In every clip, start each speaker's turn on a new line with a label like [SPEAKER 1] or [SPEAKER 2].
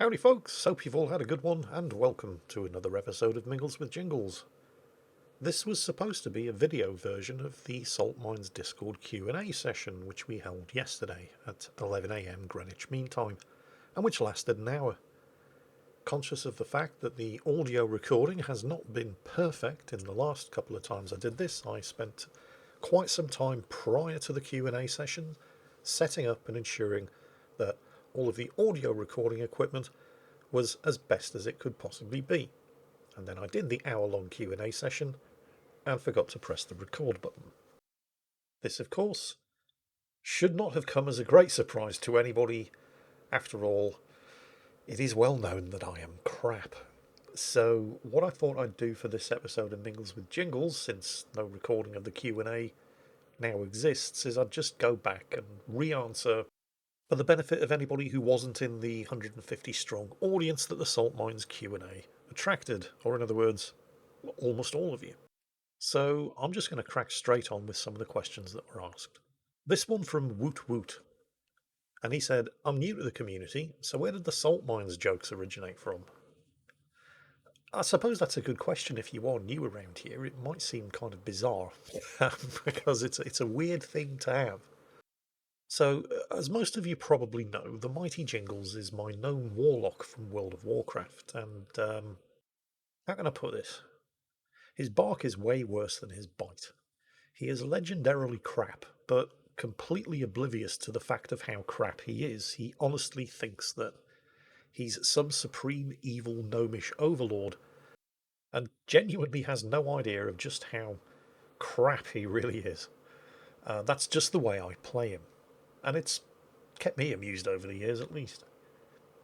[SPEAKER 1] Howdy folks, hope you've all had a good one, and welcome to another episode of Mingles with Jingles. This was supposed to be a video version of the Salt Mines Discord Q&A session, which we held yesterday at 11 AM Greenwich Mean Time, and which lasted an hour. Conscious of the fact that the audio recording has not been perfect in the last couple of times I did this, I spent quite some time prior to the Q&A session setting up and ensuring that all of the audio recording equipment was as best as it could possibly be. And then I did the hour-long Q&A session and forgot to press the record button. This, of course, should not have come as a great surprise to anybody. After all, it is well known that I am crap. So what I thought I'd do for this episode of Mingles with Jingles, since no recording of the Q&A now exists, is I'd just go back and re-answer for the benefit of anybody who wasn't in the 150 strong audience that the Salt Mines Q&A attracted, or in other words, almost all of you. So I'm just going to crack straight on with some of the questions that were asked. This one from Woot Woot, and he said, I'm new to the community, so where did the Salt Mines jokes originate from? I suppose that's a good question. If you are new around here, it might seem kind of bizarre because it's a weird thing to have. So, as most of you probably know, the Mighty Jingles is my known warlock from World of Warcraft, and how can I put this? His bark is way worse than his bite. He is legendarily crap, but completely oblivious to the fact of how crap he is. He honestly thinks that he's some supreme evil gnomish overlord, and genuinely has no idea of just how crap he really is. That's just the way I play him, and it's kept me amused over the years at least.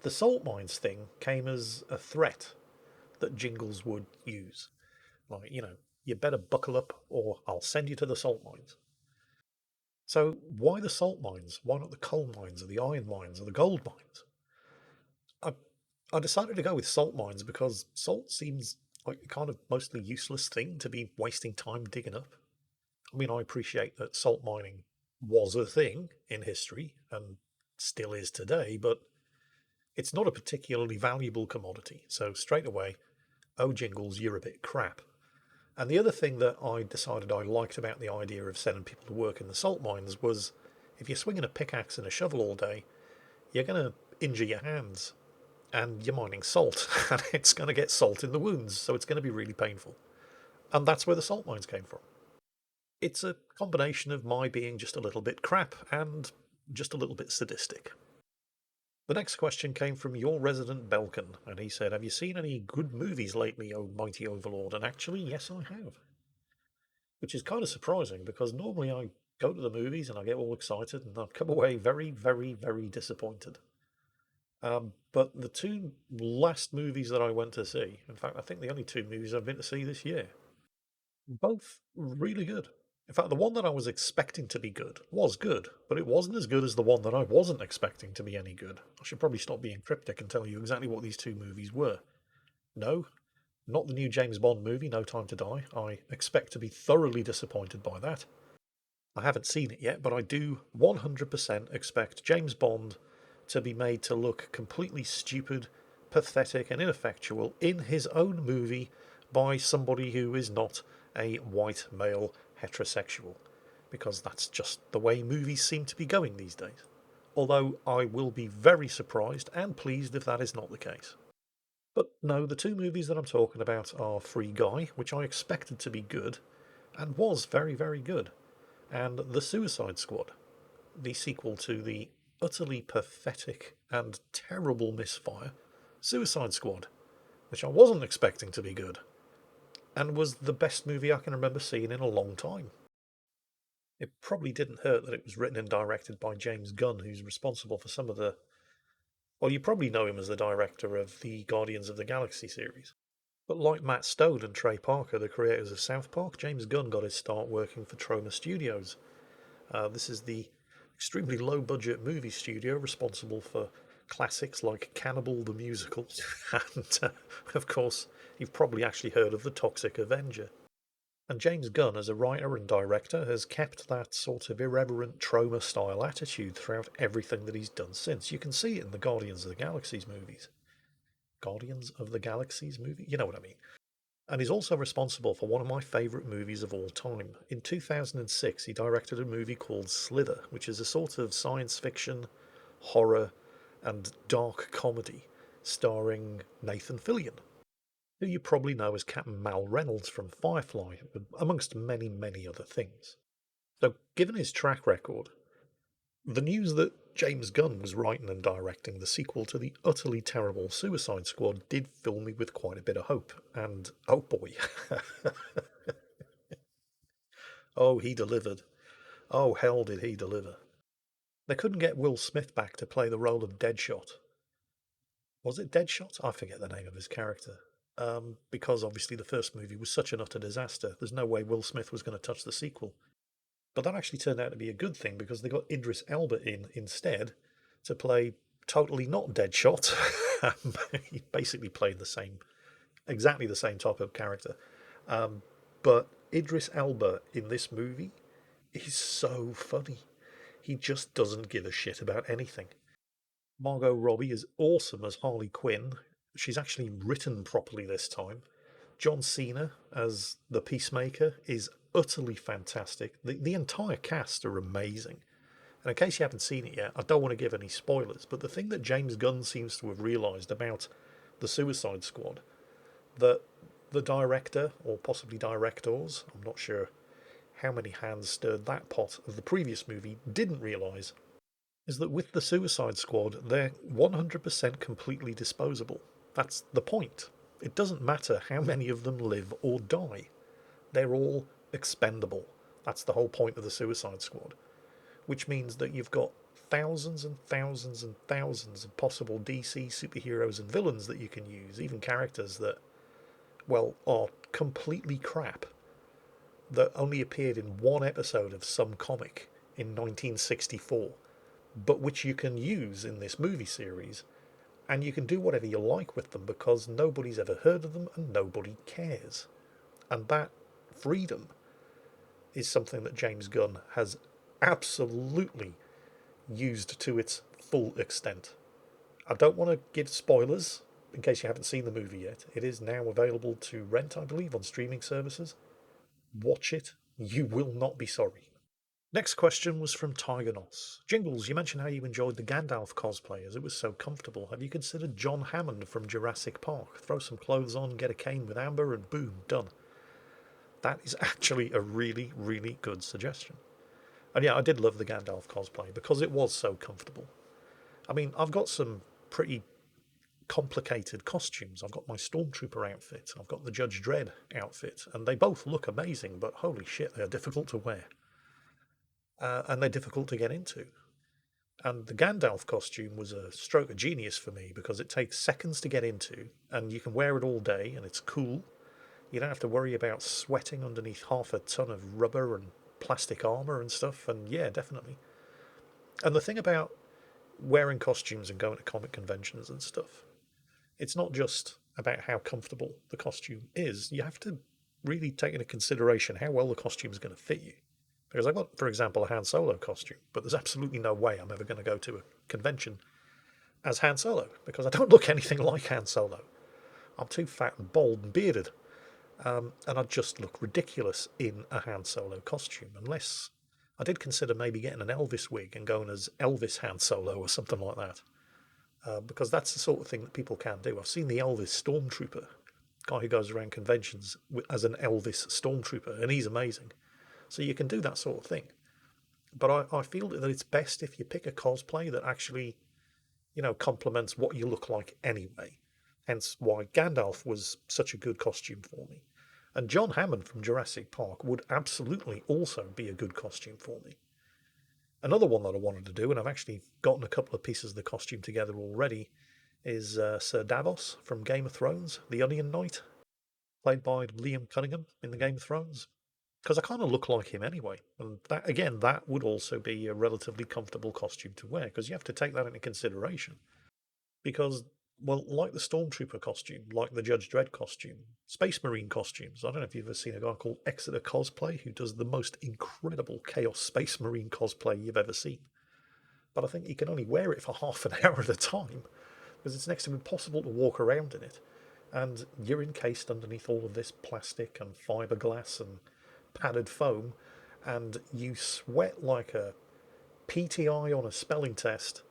[SPEAKER 1] The salt mines thing came as a threat that Jingles would use. Like, you better buckle up or I'll send you to the salt mines. So why the salt mines? Why not the coal mines or the iron mines or the gold mines? I, I decided to go with salt mines because salt seems like a kind of mostly useless thing to be wasting time digging up. I mean, I appreciate that salt mining was a thing in history and still is today, but it's not a particularly valuable commodity. So straight away, oh Jingles, you're a bit crap. And the other thing that I decided I liked about the idea of sending people to work in the salt mines was if you're swinging a pickaxe and a shovel all day, you're going to injure your hands. And you're mining salt, and it's going to get salt in the wounds, so it's going to be really painful. And that's where the salt mines came from. It's a combination of my being just a little bit crap and just a little bit sadistic. The next question came from your resident Belkin, and he said, have you seen any good movies lately, oh mighty overlord? And actually, yes, I have. Which is kind of surprising, because normally I go to the movies and I get all excited and I come away very, very, very disappointed. But the two last movies that I went to see, in fact, I think the only two movies I've been to see this year, both really good. In fact, the one that I was expecting to be good was good, but it wasn't as good as the one that I wasn't expecting to be any good. I should probably stop being cryptic and tell you exactly what these two movies were. No, not the new James Bond movie, No Time to Die. I expect to be thoroughly disappointed by that. I haven't seen it yet, but I do 100% expect James Bond to be made to look completely stupid, pathetic, and ineffectual in his own movie by somebody who is not a white male heterosexual, because that's just the way movies seem to be going these days. Although I will be very surprised and pleased if that is not the case. But no, the two movies that I'm talking about are Free Guy, which I expected to be good, and was very, very good, and The Suicide Squad, the sequel to the utterly pathetic and terrible misfire Suicide Squad, which I wasn't expecting to be good, and was the best movie I can remember seeing in a long time. It probably didn't hurt that it was written and directed by James Gunn, who's responsible for some of the. Well, you probably know him as the director of the Guardians of the Galaxy series. But like Matt Stone and Trey Parker, the creators of South Park, James Gunn got his start working for Troma Studios. This is the extremely low budget movie studio responsible for classics like Cannibal the Musical, and of course, you've probably actually heard of The Toxic Avenger. And James Gunn, as a writer and director, has kept that sort of irreverent Troma style attitude throughout everything that he's done since. You can see it in the Guardians of the Galaxy's movies. Guardians of the Galaxy's movie. You know what I mean. And he's also responsible for one of my favourite movies of all time. In 2006, he directed a movie called Slither, which is a sort of science fiction, horror, and dark comedy starring Nathan Fillion, who you probably know as Captain Mal Reynolds from Firefly, amongst many, many other things. So, given his track record, the news that James Gunn was writing and directing the sequel to the utterly terrible Suicide Squad did fill me with quite a bit of hope. And oh boy, oh, he delivered. Oh, hell, did he deliver. They couldn't get Will Smith back to play the role of Deadshot. Was it Deadshot? I forget the name of his character. Because obviously the first movie was such an utter disaster. There's no way Will Smith was going to touch the sequel. But that actually turned out to be a good thing because they got Idris Elba in instead to play totally not Deadshot. He basically played exactly the same type of character. But Idris Elba in this movie is so funny. He just doesn't give a shit about anything. Margot Robbie is awesome as Harley Quinn. She's actually written properly this time. John Cena as the Peacemaker is utterly fantastic. The entire cast are amazing. And in case you haven't seen it yet, I don't want to give any spoilers, but the thing that James Gunn seems to have realised about the Suicide Squad, that the director, or possibly directors, I'm not sure how many hands stirred that pot of the previous movie, didn't realise, is that with the Suicide Squad, they're 100% completely disposable. That's the point. It doesn't matter how many of them live or die. They're all expendable. That's the whole point of the Suicide Squad. Which means that you've got thousands and thousands and thousands of possible DC superheroes and villains that you can use, even characters that, well, are completely crap, that only appeared in one episode of some comic in 1964, but which you can use in this movie series, and you can do whatever you like with them because nobody's ever heard of them and nobody cares. And that freedom is something that James Gunn has absolutely used to its full extent. I don't want to give spoilers in case you haven't seen the movie yet. It is now available to rent, I believe, on streaming services. Watch it. You will not be sorry. Next question was from Tiger Knots. Jingles, you mentioned how you enjoyed the Gandalf cosplay as it was so comfortable. Have you considered John Hammond from Jurassic Park? Throw some clothes on, get a cane with amber, and boom, done. That is actually a really, really good suggestion. And yeah, I did love the Gandalf cosplay because it was so comfortable. I mean, I've got some pretty complicated costumes. I've got my Stormtrooper outfit, I've got the Judge Dredd outfit, and they both look amazing, but holy shit, they're difficult to wear. And they're difficult to get into. And the Gandalf costume was a stroke of genius for me because it takes seconds to get into, and you can wear it all day, and it's cool. You don't have to worry about sweating underneath half a ton of rubber and plastic armor and stuff. And yeah, definitely. And the thing about wearing costumes and going to comic conventions and stuff, it's not just about how comfortable the costume is. You have to really take into consideration how well the costume is going to fit you. Because I've got, for example, a Han Solo costume, but there's absolutely no way I'm ever going to go to a convention as Han Solo because I don't look anything like Han Solo. I'm too fat and bald and bearded, and I'd just look ridiculous in a Han Solo costume. Unless I did consider maybe getting an Elvis wig and going as Elvis Han Solo or something like that, because that's the sort of thing that people can do. I've seen the Elvis Stormtrooper, guy who goes around conventions as an Elvis Stormtrooper, and he's amazing. So you can do that sort of thing. But I feel that it's best if you pick a cosplay that actually, complements what you look like anyway. Hence why Gandalf was such a good costume for me. And John Hammond from Jurassic Park would absolutely also be a good costume for me. Another one that I wanted to do, and I've actually gotten a couple of pieces of the costume together already, is Sir Davos from Game of Thrones, the Onion Knight, played by Liam Cunningham in the Game of Thrones. Because I kind of look like him anyway. And that, again, that would also be a relatively comfortable costume to wear, because you have to take that into consideration. Because, well, like the Stormtrooper costume, like the Judge Dredd costume, Space Marine costumes. I don't know if you've ever seen a guy called Exeter Cosplay who does the most incredible Chaos Space Marine cosplay you've ever seen. But I think you can only wear it for half an hour at a time. because it's next to impossible to walk around in it. And you're encased underneath all of this plastic and fiberglass and padded foam, and you sweat like a PTI on a spelling test,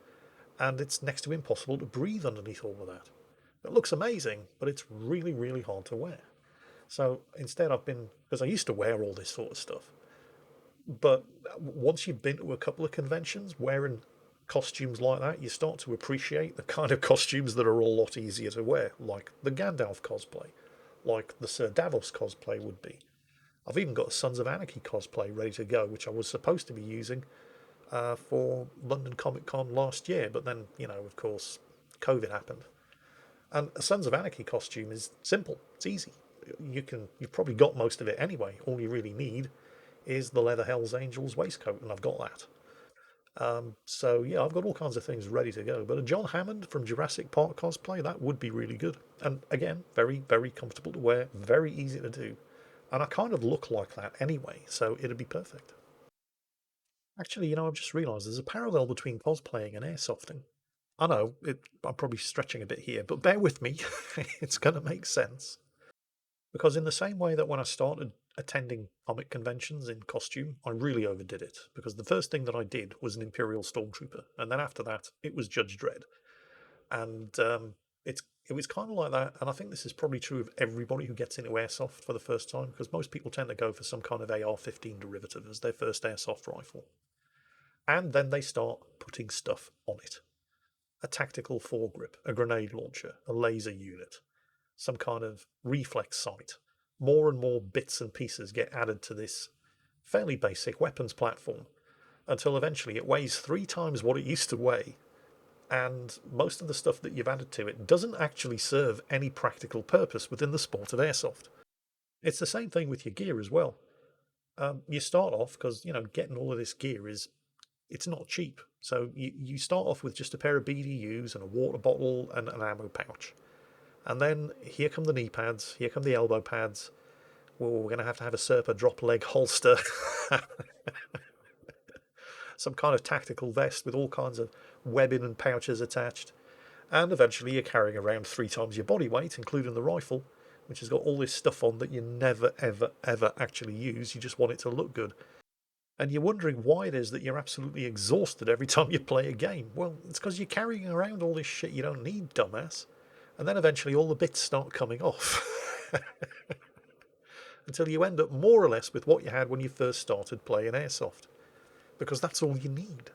[SPEAKER 1] and it's next to impossible to breathe underneath all of that. It looks amazing, but it's really, really hard to wear. So instead, because I used to wear all this sort of stuff, but once you've been to a couple of conventions wearing costumes like that, you start to appreciate the kind of costumes that are a lot easier to wear, like the Gandalf cosplay, like the Sir Davos cosplay would be. I've even got a Sons of Anarchy cosplay ready to go, which I was supposed to be using for London Comic Con last year, but then, of course, COVID happened. And a Sons of Anarchy costume is simple. It's easy. You've probably got most of it anyway. All you really need is the leather Hell's Angels waistcoat, and I've got that. So yeah, I've got all kinds of things ready to go. But a John Hammond from Jurassic Park cosplay, that would be really good. And again, very, very comfortable to wear, very easy to do. And I kind of look like that anyway, so it'd be perfect. Actually, I've just realised there's a parallel between cosplaying and airsofting. I know I'm probably stretching a bit here, but bear with me. It's going to make sense. Because in the same way that when I started attending comic conventions in costume, I really overdid it. Because the first thing that I did was an Imperial Stormtrooper, and then after that, it was Judge Dredd. And it was kind of like that. And I think this is probably true of everybody who gets into airsoft for the first time, because most people tend to go for some kind of AR-15 derivative as their first airsoft rifle. And then they start putting stuff on it: a tactical foregrip, a grenade launcher, a laser unit, some kind of reflex sight. More and more bits and pieces get added to this fairly basic weapons platform until eventually it weighs 3 times what it used to weigh. And most of the stuff that you've added to it doesn't actually serve any practical purpose within the sport of airsoft. It's the same thing with your gear as well. You start off because, getting all of this gear it's not cheap. So you start off with just a pair of BDUs and a water bottle and an ammo pouch. And then here come the knee pads, here come the elbow pads. Well, we're going to have a Serpa drop leg holster, some kind of tactical vest with all kinds of webbing and pouches attached. And eventually you're carrying around 3 times your body weight, including the rifle, which has got all this stuff on that you never, ever, ever actually use. You just want it to look good. And you're wondering why it is that you're absolutely exhausted every time you play a game. Well, it's because you're carrying around all this shit you don't need, dumbass. And then eventually all the bits start coming off. Until you end up more or less with what you had when you first started playing airsoft. Because that's all you need.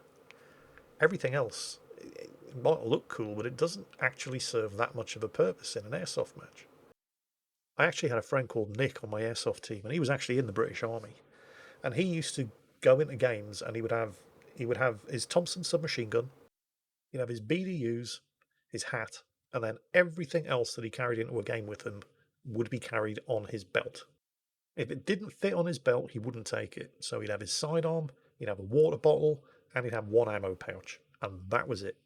[SPEAKER 1] Everything else, it might look cool, but it doesn't actually serve that much of a purpose in an airsoft match. I actually had a friend called Nick on my airsoft team, and he was actually in the British Army. And he used to go into games, and he would have his Thompson submachine gun, he'd have his BDUs, his hat, and then everything else that he carried into a game with him would be carried on his belt. If it didn't fit on his belt, he wouldn't take it. So he'd have his sidearm, he'd have a water bottle, and he'd have one ammo pouch. And that was it.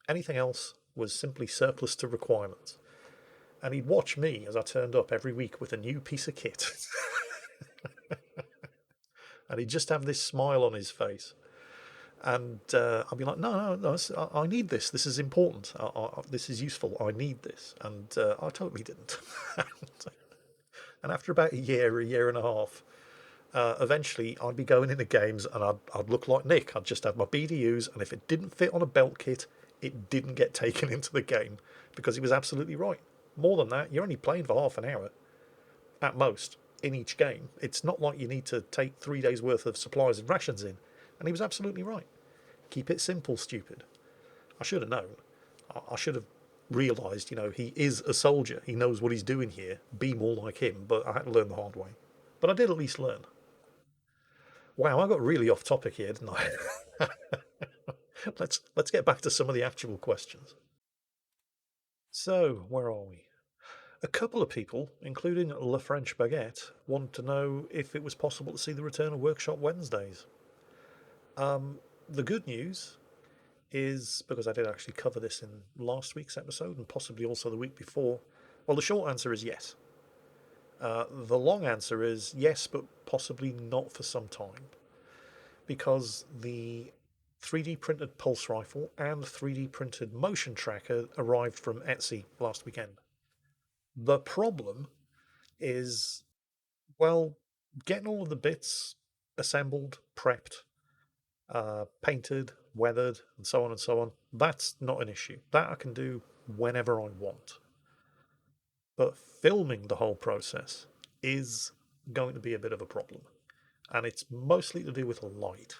[SPEAKER 1] Anything else was simply surplus to requirements. And he'd watch me as I turned up every week with a new piece of kit. And he'd just have this smile on his face. And I'd be like, no, no, no, I need this. This is important. This is useful. I need this. And I totally didn't. And after about a year and a half, eventually I'd be going into games and I'd look like Nick. I'd just have my BDUs, and if it didn't fit on a belt kit, it didn't get taken into the game, because he was absolutely right. More than that, you're only playing for half an hour at most in each game. It's not like you need to take 3 days worth of supplies and rations in. And he was absolutely right. Keep it simple, stupid. I should have known. I should have realised, he is a soldier. He knows what he's doing here. Be more like him. But I had to learn the hard way. But I did at least learn. Wow, I got really off topic here, didn't I? Let's get back to some of the actual questions. So, where are we? A couple of people, including La French Baguette, want to know if it was possible to see the return of Workshop Wednesdays. The good news is, because I did actually cover this in last week's episode and possibly also the week before, well, the short answer is yes. The long answer is yes, but possibly not for some time, because the 3D printed pulse rifle and 3D printed motion tracker arrived from Etsy last weekend. The problem is, well, getting all of the bits assembled, prepped, painted, weathered, and so on and so on, that's not an issue. That I can do whenever I want. But filming the whole process is going to be a bit of a problem. And it's mostly to do with light.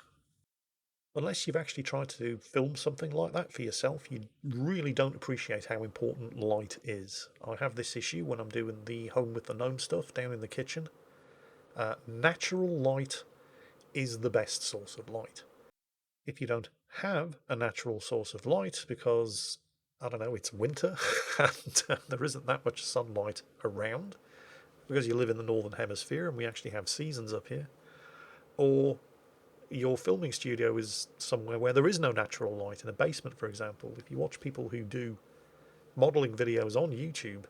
[SPEAKER 1] Unless you've actually tried to film something like that for yourself, you really don't appreciate how important light is. I have this issue when I'm doing the Home with the Gnome stuff down in the kitchen. Natural light is the best source of light. If you don't have a natural source of light because, I don't know, it's winter and there isn't that much sunlight around because you live in the northern hemisphere and we actually have seasons up here, or your filming studio is somewhere where there is no natural light, in a basement, for example. If you watch people who do modeling videos on YouTube,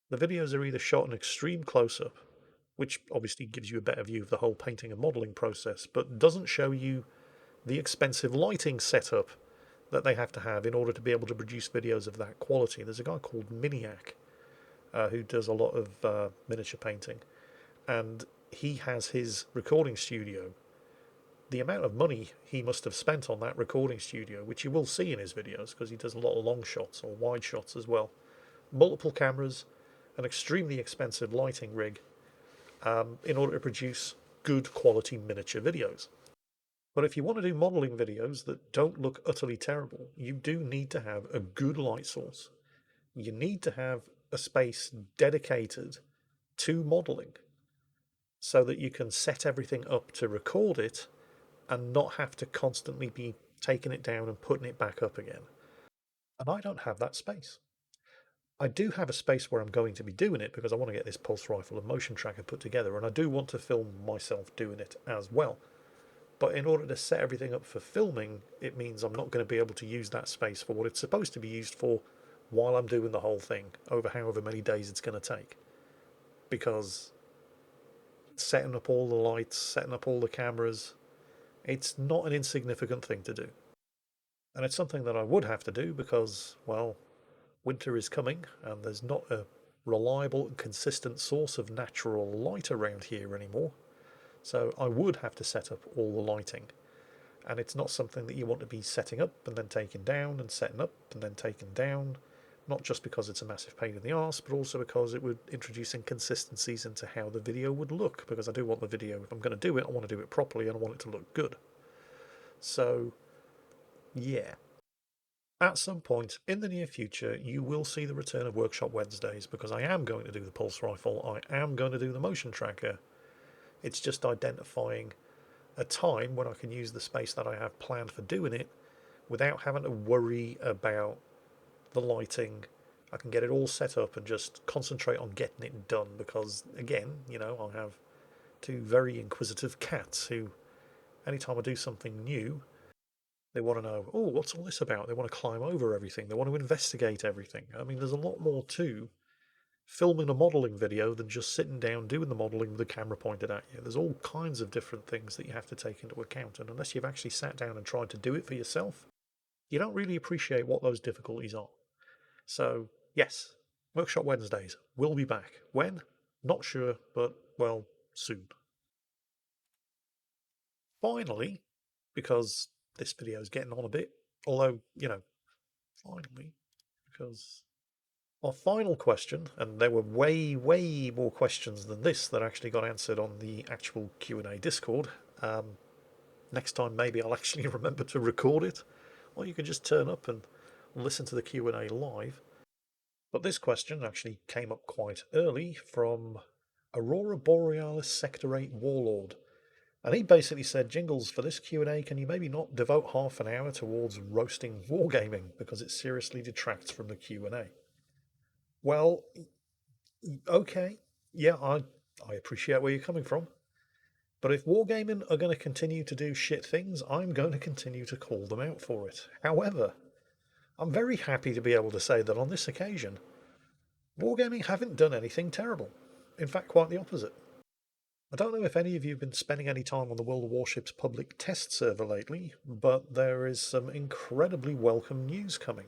[SPEAKER 1] the videos are either shot in extreme close-up, which obviously gives you a better view of the whole painting and modeling process, but doesn't show you the expensive lighting setup that they have to have in order to be able to produce videos of that quality. There's a guy called Miniac who does a lot of miniature painting, and he has his recording studio. The amount of money he must have spent on that recording studio, which you will see in his videos because he does a lot of long shots or wide shots as well, multiple cameras, an extremely expensive lighting rig, in order to produce good quality miniature videos. But if you want to do modeling videos that don't look utterly terrible, you do need to have a good light source. You need to have a space dedicated to modeling so that you can set everything up to record it and not have to constantly be taking it down and putting it back up again. And I don't have that space. I do have a space where I'm going to be doing it because I want to get this pulse rifle and motion tracker put together, and I do want to film myself doing it as well. But in order to set everything up for filming, it means I'm not going to be able to use that space for what it's supposed to be used for while I'm doing the whole thing, over however many days it's going to take. Because setting up all the lights, setting up all the cameras, it's not an insignificant thing to do. And it's something that I would have to do because, well, winter is coming and there's not a reliable and consistent source of natural light around here anymore. So I would have to set up all the lighting. And it's not something that you want to be setting up and then taking down and setting up and then taking down. Not just because it's a massive pain in the arse, but also because it would introduce inconsistencies into how the video would look. Because I do want the video, if I'm going to do it, I want to do it properly and I want it to look good. So, yeah. At some point in the near future, you will see the return of Workshop Wednesdays because I am going to do the pulse rifle, I am going to do the motion tracker. It's just identifying a time when I can use the space that I have planned for doing it without having to worry about the lighting. I can get it all set up and just concentrate on getting it done because, again, I have two very inquisitive cats who, anytime I do something new, they want to know, oh, what's all this about? They want to climb over everything. They want to investigate everything. I mean, there's a lot more to filming a modeling video than just sitting down doing the modeling with the camera pointed at you. There's all kinds of different things that you have to take into account, and unless you've actually sat down and tried to do it for yourself, you don't really appreciate what those difficulties are. So, yes, Workshop Wednesdays will be back. When? Not sure, but, well, soon. Finally, because this video is getting on a bit, although, finally, because our final question, and there were way, way more questions than this that actually got answered on the actual Q&A Discord. Next time, maybe I'll actually remember to record it, or you can just turn up and listen to the Q&A live. But this question actually came up quite early from Aurora Borealis Sector 8 Warlord. And he basically said, Jingles, for this Q&A, can you maybe not devote half an hour towards roasting wargaming because it seriously detracts from the Q&A? Well, okay, yeah, I appreciate where you're coming from. But if wargaming are going to continue to do shit things, I'm going to continue to call them out for it. However, I'm very happy to be able to say that on this occasion, wargaming haven't done anything terrible. In fact, quite the opposite. I don't know if any of you have been spending any time on the World of Warships public test server lately, but there is some incredibly welcome news coming.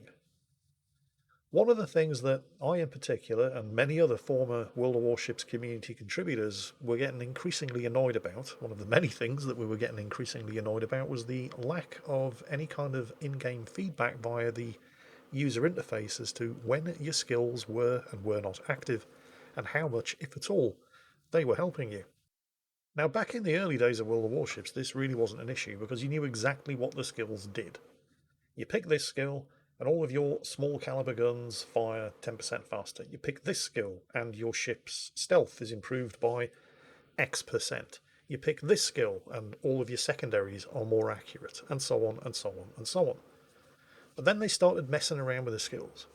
[SPEAKER 1] One of the things that I in particular and many other former World of Warships community contributors were getting increasingly annoyed about, one of the many things that we were getting increasingly annoyed about, was the lack of any kind of in-game feedback via the user interface as to when your skills were and were not active, and how much, if at all, they were helping you. Now, back in the early days of World of Warships, this really wasn't an issue because you knew exactly what the skills did. You pick this skill, and all of your small caliber guns fire 10% faster. You pick this skill, and your ship's stealth is improved by X%. You pick this skill, and all of your secondaries are more accurate, and so on, and so on, and so on. But then they started messing around with the skills.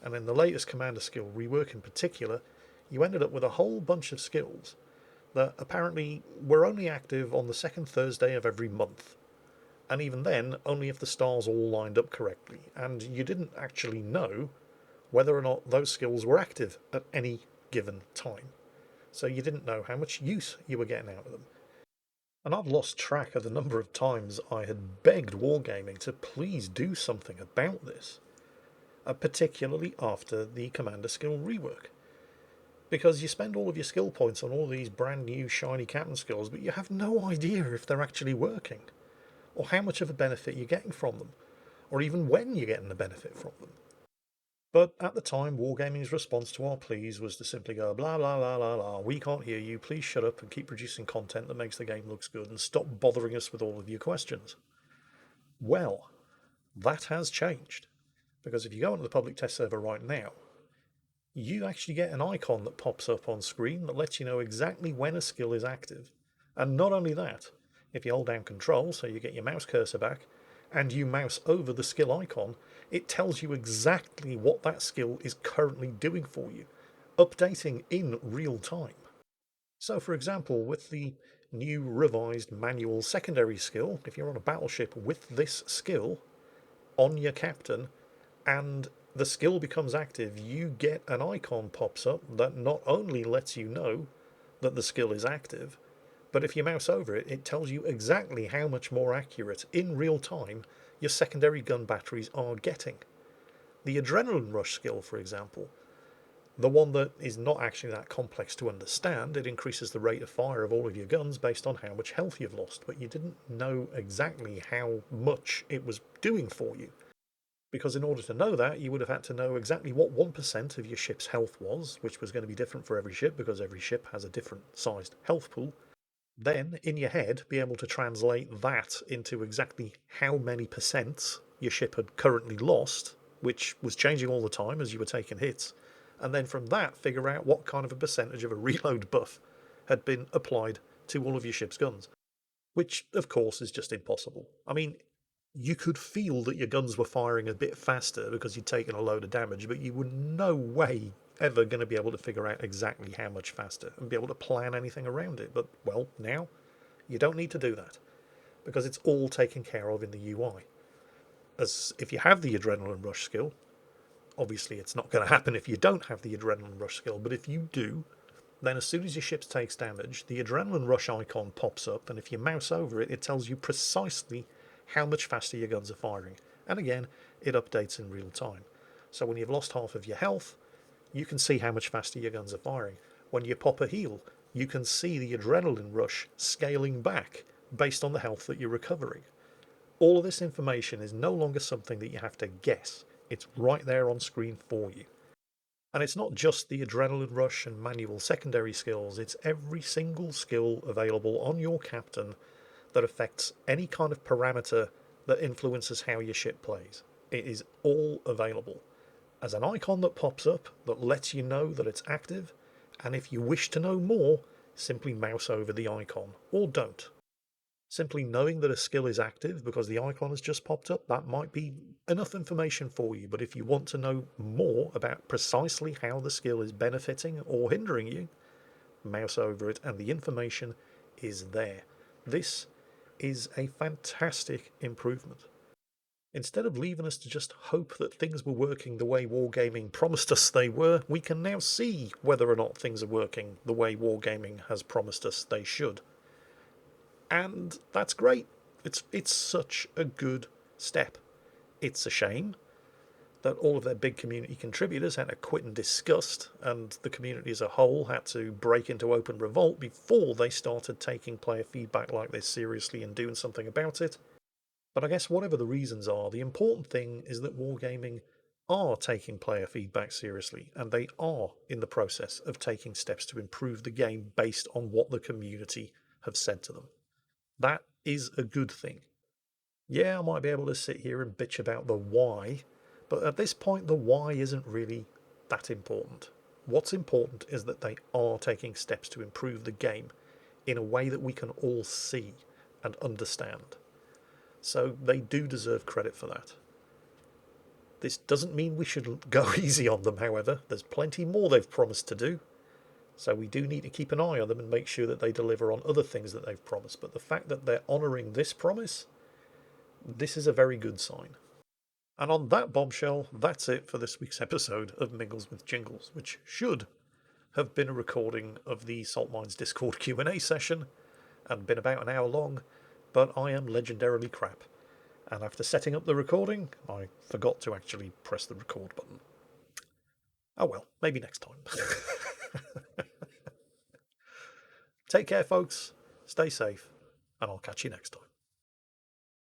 [SPEAKER 1] And in the latest Commander skill rework in particular, you ended up with a whole bunch of skills that apparently were only active on the second Thursday of every month. And even then, only if the stars all lined up correctly, and you didn't actually know whether or not those skills were active at any given time. So you didn't know how much use you were getting out of them. And I've lost track of the number of times I had begged Wargaming to please do something about this, particularly after the Commander skill rework. Because you spend all of your skill points on all these brand new shiny captain skills, but you have no idea if they're actually working, or how much of a benefit you're getting from them, or even when you're getting the benefit from them. But at the time, Wargaming's response to our pleas was to simply go, blah, blah, blah, blah, blah, we can't hear you, please shut up and keep producing content that makes the game looks good and stop bothering us with all of your questions. Well, that has changed, because if you go onto the public test server right now, you actually get an icon that pops up on screen that lets you know exactly when a skill is active. And not only that, if you hold down Control, so you get your mouse cursor back, and you mouse over the skill icon, it tells you exactly what that skill is currently doing for you, updating in real time. So, for example, with the new revised manual secondary skill, if you're on a battleship with this skill on your captain, and the skill becomes active, you get an icon pops up that not only lets you know that the skill is active, but if you mouse over it, it tells you exactly how much more accurate in real time your secondary gun batteries are getting. The adrenaline rush skill, for example, the one that is not actually that complex to understand, it increases the rate of fire of all of your guns based on how much health you've lost, but you didn't know exactly how much it was doing for you. Because in order to know that, you would have had to know exactly what 1% of your ship's health was, which was going to be different for every ship because every ship has a different sized health pool. Then, in your head, be able to translate that into exactly how many percents your ship had currently lost, which was changing all the time as you were taking hits. And then from that, figure out what kind of a percentage of a reload buff had been applied to all of your ship's guns. Which, of course, is just impossible. I mean, you could feel that your guns were firing a bit faster because you'd taken a load of damage, but you were no way ever going to be able to figure out exactly how much faster and be able to plan anything around it. But, well, now you don't need to do that because it's all taken care of in the UI. As if you have the adrenaline rush skill, obviously it's not going to happen if you don't have the adrenaline rush skill, but if you do, then as soon as your ship takes damage, the adrenaline rush icon pops up, and if you mouse over it, it tells you precisely how much faster your guns are firing. And again, it updates in real time. So when you've lost half of your health, you can see how much faster your guns are firing. When you pop a heal, you can see the adrenaline rush scaling back based on the health that you're recovering. All of this information is no longer something that you have to guess. It's right there on screen for you. And it's not just the adrenaline rush and manual secondary skills, it's every single skill available on your captain that affects any kind of parameter that influences how your ship plays. It is all available as an icon that pops up that lets you know that it's active, and if you wish to know more, simply mouse over the icon, or don't. Simply knowing that a skill is active because the icon has just popped up, that might be enough information for you. But if you want to know more about precisely how the skill is benefiting or hindering you, mouse over it and the information is there. This is a fantastic improvement. Instead of leaving us to just hope that things were working the way Wargaming promised us they were, we can now see whether or not things are working the way Wargaming has promised us they should. And that's great. It's such a good step. It's a shame that all of their big community contributors had to quit in disgust, and the community as a whole had to break into open revolt before they started taking player feedback like this seriously and doing something about it. But I guess whatever the reasons are, the important thing is that Wargaming are taking player feedback seriously, and they are in the process of taking steps to improve the game based on what the community have said to them. That is a good thing. Yeah, I might be able to sit here and bitch about the why, but at this point, the why isn't really that important. What's important is that they are taking steps to improve the game in a way that we can all see and understand. So they do deserve credit for that. This doesn't mean we should go easy on them, however. There's plenty more they've promised to do. So we do need to keep an eye on them and make sure that they deliver on other things that they've promised. But the fact that they're honouring this promise, this is a very good sign. And on that bombshell, that's it for this week's episode of Mingles with Jingles, which should have been a recording of the Salt Mines Discord Q&A session and been about an hour long, but I am legendarily crap. And after setting up the recording, I forgot to actually press the record button. Oh well, maybe next time. Take care, folks. Stay safe, and I'll catch you next time.